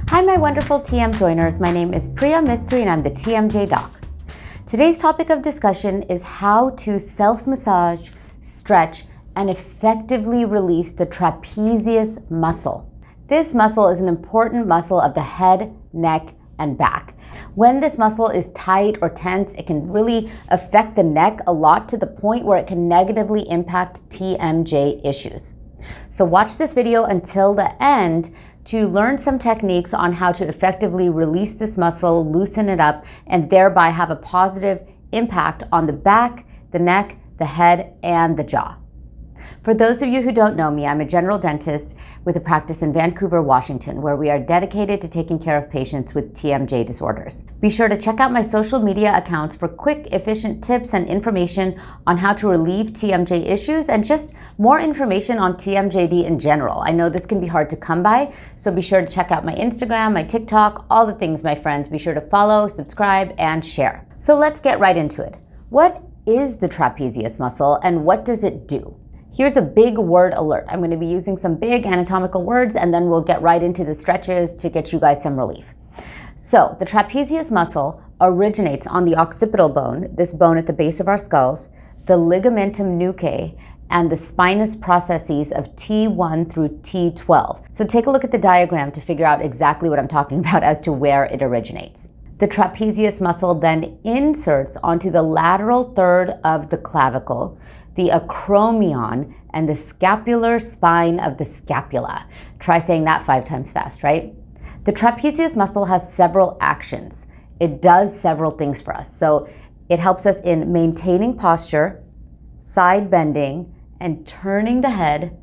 Hi, my wonderful TM joiners. My name is Priya Mistry and I'm the TMJ doc. Today's topic of discussion is how to self-massage, stretch, and effectively release the trapezius muscle. This muscle is an important muscle of the head, neck, and back. When this muscle is tight or tense, it can really affect the neck a lot to the point where it can negatively impact TMJ issues. So watch this video until the end to learn some techniques on how to effectively release this muscle, loosen it up, and thereby have a positive impact on the back, the neck, the head, and the jaw. For those of you who don't know me, I'm a general dentist with a practice in Vancouver, Washington, where we are dedicated to taking care of patients with TMJ disorders. Be sure to check out my social media accounts for quick, efficient tips and information on how to relieve TMJ issues and just more information on TMJD in general. I know this can be hard to come by, so be sure to check out my Instagram, my TikTok, all the things, my friends. Be sure to follow, subscribe, and share. So let's get right into it. What is the trapezius muscle and what does it do? Here's a big word alert. I'm going to be using some big anatomical words and then we'll get right into the stretches to get you guys some relief. So the trapezius muscle originates on the occipital bone, this bone at the base of our skulls, the ligamentum nuchae, and the spinous processes of T1 through T12. So take a look at the diagram to figure out exactly what I'm talking about as to where it originates. The trapezius muscle then inserts onto the lateral third of the clavicle, the acromion, and the scapular spine of the scapula. Try saying that 5 times fast, right? The trapezius muscle has several actions. It does several things for us. So it helps us in maintaining posture, side bending, and turning the head,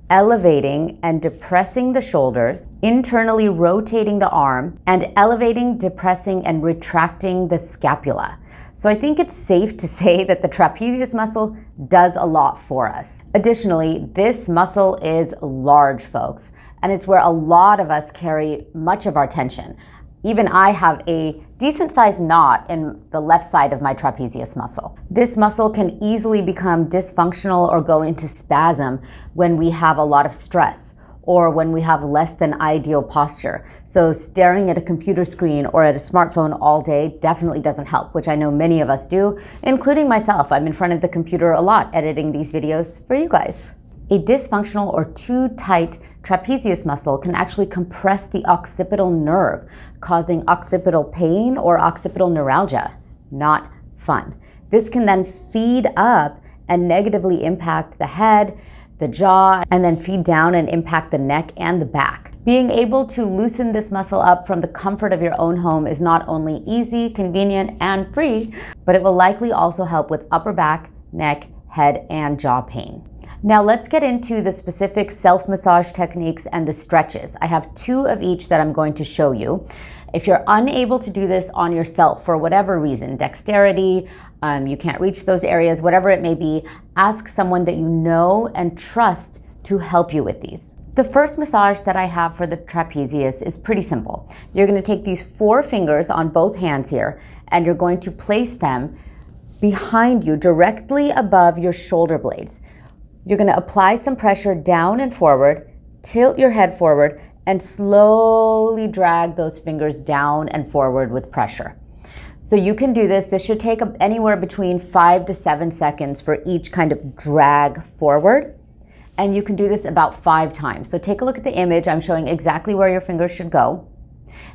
elevating and depressing the shoulders, internally rotating the arm, and elevating, depressing, and retracting the scapula. So I think it's safe to say that the trapezius muscle does a lot for us. Additionally, this muscle is large, folks, and it's where a lot of us carry much of our tension. Even I have a decent sized knot in the left side of my trapezius muscle. This muscle can easily become dysfunctional or go into spasm when we have a lot of stress or when we have less than ideal posture. So staring at a computer screen or at a smartphone all day definitely doesn't help, which I know many of us do, including myself. I'm in front of the computer a lot editing these videos for you guys. A dysfunctional or too tight trapezius muscle can actually compress the occipital nerve, causing occipital pain or occipital neuralgia. Not fun. This can then feed up and negatively impact the head, the jaw, and then feed down and impact the neck and the back. Being able to loosen this muscle up from the comfort of your own home is not only easy, convenient, and free, but it will likely also help with upper back, neck, head, and jaw pain. Now let's get into the specific self-massage techniques and the stretches. I have 2 of each that I'm going to show you. If you're unable to do this on yourself for whatever reason, dexterity, you can't reach those areas, whatever it may be, ask someone that you know and trust to help you with these. The first massage that I have for the trapezius is pretty simple. You're going to take these 4 fingers on both hands here and you're going to place them behind you directly above your shoulder blades. You're going to apply some pressure down and forward, tilt your head forward, and slowly drag those fingers down and forward with pressure. So you can do this. This should take anywhere between 5 to 7 seconds for each kind of drag forward. And you can do this about 5 times. So take a look at the image. I'm showing exactly where your fingers should go.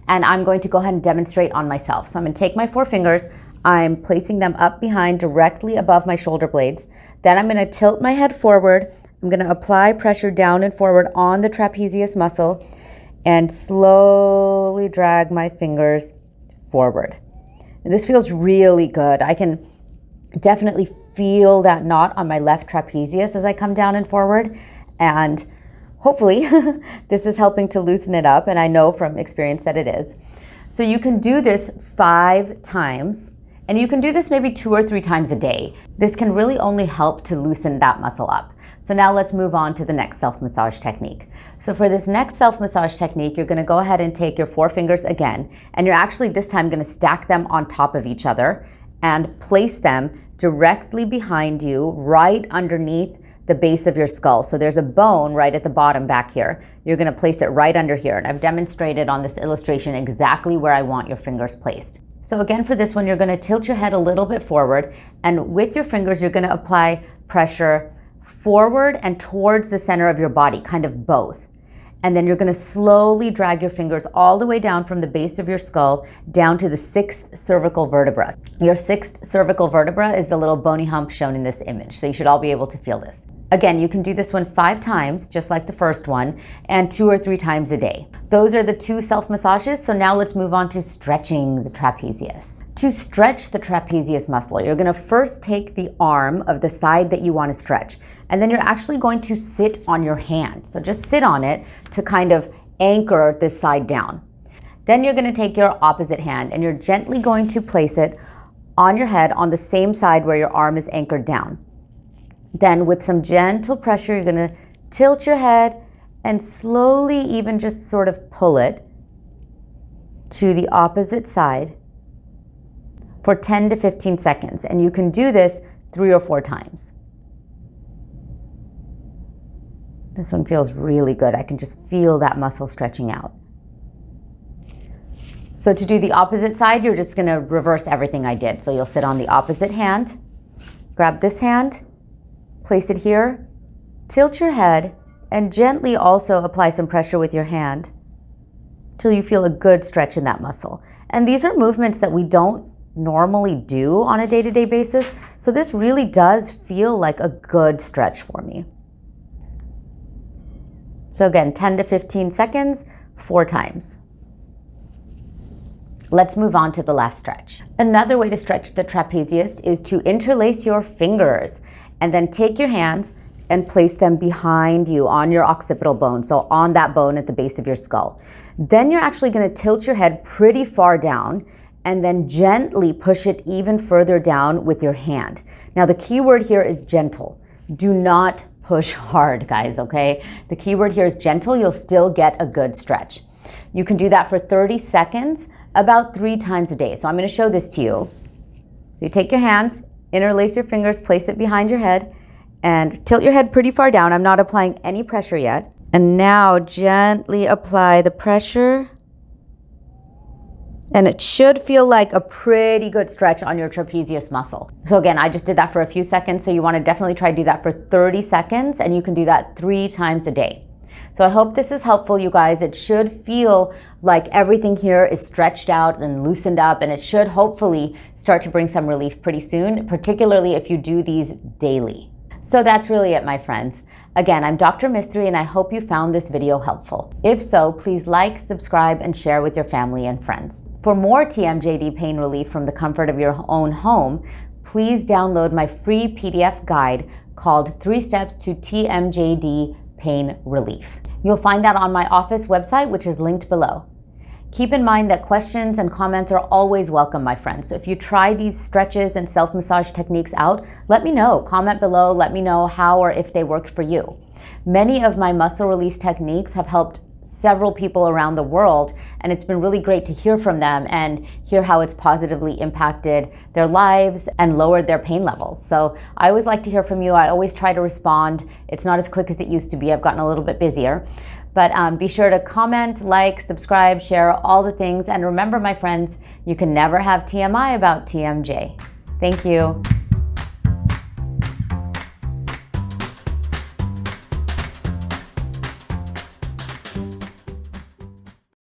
And I'm going to go ahead and demonstrate on myself. So I'm going to take my 4 fingers. I'm placing them up behind directly above my shoulder blades. Then I'm going to tilt my head forward. I'm going to apply pressure down and forward on the trapezius muscle and slowly drag my fingers forward. And this feels really good. I can definitely feel that knot on my left trapezius as I come down and forward. And hopefully this is helping to loosen it up. And I know from experience that it is. So you can do this 5 times. And you can do this maybe 2 or 3 times a day. This can really only help to loosen that muscle up. So now let's move on to the next self-massage technique. So for this next self-massage technique, you're going to go ahead and take your 4 fingers again, and you're actually this time going to stack them on top of each other and place them directly behind you, right underneath the base of your skull. So there's a bone right at the bottom back here. You're gonna place it right under here. And I've demonstrated on this illustration exactly where I want your fingers placed. So again, for this one, you're gonna tilt your head a little bit forward, and with your fingers, you're gonna apply pressure forward and towards the center of your body, kind of both. And then you're gonna slowly drag your fingers all the way down from the base of your skull down to the 6th cervical vertebra. Your 6th cervical vertebra is the little bony hump shown in this image, so you should all be able to feel this. Again, you can do this one 5 times, just like the first one, and 2 or 3 times a day. Those are the 2 self-massages, so now let's move on to stretching the trapezius. To stretch the trapezius muscle, you're gonna first take the arm of the side that you wanna stretch, and then you're actually going to sit on your hand. So just sit on it to kind of anchor this side down. Then you're gonna take your opposite hand, and you're gently going to place it on your head on the same side where your arm is anchored down. Then with some gentle pressure, you're gonna tilt your head and slowly even just sort of pull it to the opposite side for 10 to 15 seconds. And you can do this 3 or 4 times. This one feels really good. I can just feel that muscle stretching out. So to do the opposite side, you're just gonna reverse everything I did. So you'll sit on the opposite hand, grab this hand, place it here, tilt your head, and gently also apply some pressure with your hand till you feel a good stretch in that muscle. And these are movements that we don't normally do on a day-to-day basis, so this really does feel like a good stretch for me. So again, 10 to 15 seconds, 4 times. Let's move on to the last stretch. Another way to stretch the trapezius is to interlace your fingers and then take your hands and place them behind you on your occipital bone, so on that bone at the base of your skull. Then you're actually gonna tilt your head pretty far down and then gently push it even further down with your hand. Now the key word here is gentle. Do not push hard, guys, okay? The key word here is gentle. You'll still get a good stretch. You can do that for 30 seconds, about 3 times a day. So I'm gonna show this to you. So you take your hands, interlace your fingers, place it behind your head, and tilt your head pretty far down. I'm not applying any pressure yet. And now gently apply the pressure. And it should feel like a pretty good stretch on your trapezius muscle. So again, I just did that for a few seconds, so you wanna definitely try to do that for 30 seconds, and you can do that 3 times a day. So I hope this is helpful, you guys. It should feel like everything here is stretched out and loosened up, and it should hopefully start to bring some relief pretty soon, particularly if you do these daily. So that's really it, my friends. Again, I'm Dr. Mistry, and I hope you found this video helpful. If so, please like, subscribe, and share with your family and friends. For more TMJD pain relief from the comfort of your own home, please download my free PDF guide called 3 Steps to TMJD Pain Relief. You'll find that on my office website, which is linked below. Keep in mind that questions and comments are always welcome, my friends. So if you try these stretches and self-massage techniques out, let me know. Comment below, let me know how or if they worked for you. Many of my muscle release techniques have helped several people around the world, and it's been really great to hear from them and hear how it's positively impacted their lives and lowered their pain levels. So I always like to hear from you. I always try to respond. It's not as quick as it used to be. I've gotten a little bit busier. But be sure to comment, like, subscribe, share, all the things. And remember, my friends, you can never have TMI about TMJ. Thank you.